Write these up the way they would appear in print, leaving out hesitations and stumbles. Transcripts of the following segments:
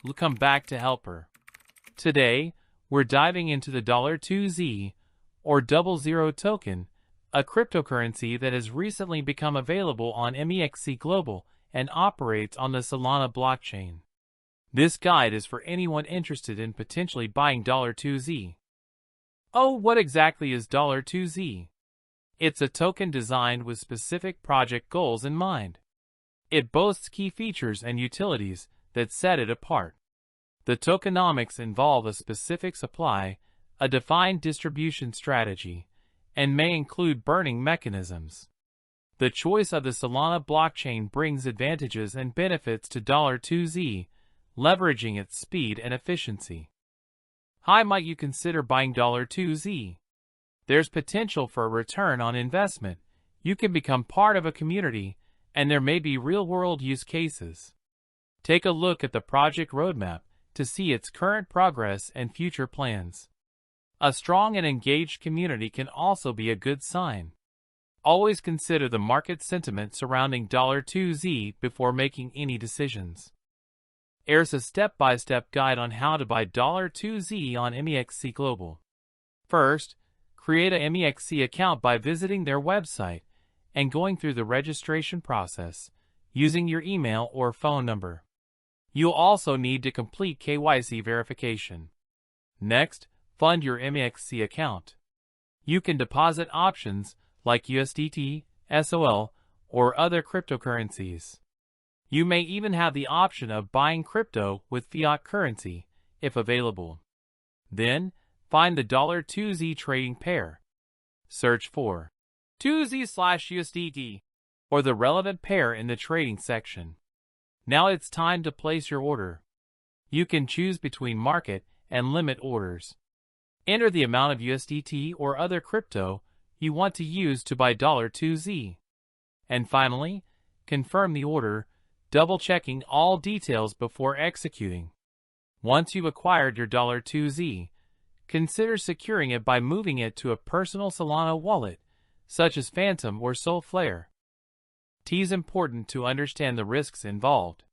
Welcome back to Helper. Today, we're diving into the $2Z, or DoubleZero token, a cryptocurrency that has recently become available on MEXC Global and operates on the Solana blockchain. This guide is for anyone interested in potentially buying $2Z. Oh, what exactly is $2Z? It's a token designed with specific project goals in mind. It boasts key features and utilities that set it apart. The tokenomics involve a specific supply, a defined distribution strategy, and may include burning mechanisms. The choice of the Solana blockchain brings advantages and benefits to $2Z, leveraging its speed and efficiency. How might you consider buying $2Z? There's potential for a return on investment. You can become part of a community, and there may be real-world use cases. Take a look at the project roadmap to see its current progress and future plans. A strong and engaged community can also be a good sign. Always consider the market sentiment surrounding $2Z before making any decisions. Here's a step-by-step guide on how to buy $2Z on MEXC Global. First, create a MEXC account by visiting their website and going through the registration process using your email or phone number. You'll also need to complete KYC verification. Next, fund your MEXC account. You can deposit options like USDT, SOL, or other cryptocurrencies. You may even have the option of buying crypto with fiat currency, if available. Then, find the $2Z trading pair. Search for $2Z/USDT or the relevant pair in the trading section. Now it's time to place your order. You can choose between market and limit orders. Enter the amount of USDT or other crypto you want to use to buy $2Z. And finally, confirm the order, double-checking all details before executing. Once you've acquired your $2Z, consider securing it by moving it to a personal Solana wallet, such as Phantom or Solflare. It's important to understand the risks involved.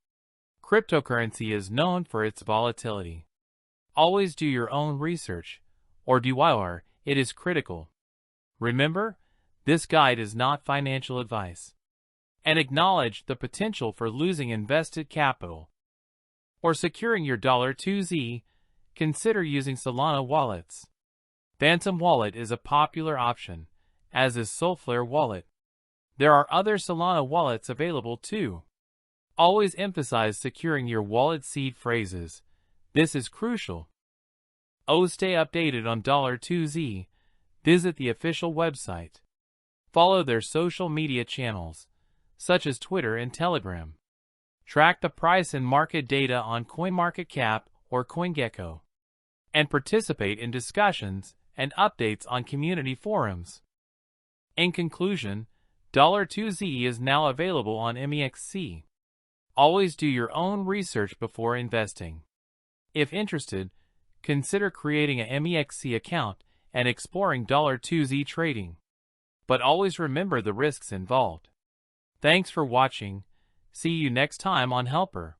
Cryptocurrency is known for its volatility. Always do your own research, or DoubleZero, it is critical. Remember, this guide is not financial advice. And acknowledge the potential for losing invested capital. Or securing your $2Z, consider using Solana wallets. Phantom Wallet is a popular option, as is Solflare Wallet. There are other Solana wallets available too. Always emphasize securing your wallet seed phrases. This is crucial. Stay updated on $2Z. Visit the official website. Follow their social media channels, such as Twitter and Telegram. Track the price and market data on CoinMarketCap or CoinGecko. And participate in discussions and updates on community forums. In conclusion, $2Z is now available on MEXC. Always do your own research before investing. If interested, consider creating a MEXC account and exploring $2Z trading. But always remember the risks involved. Thanks for watching. See you next time on Helper.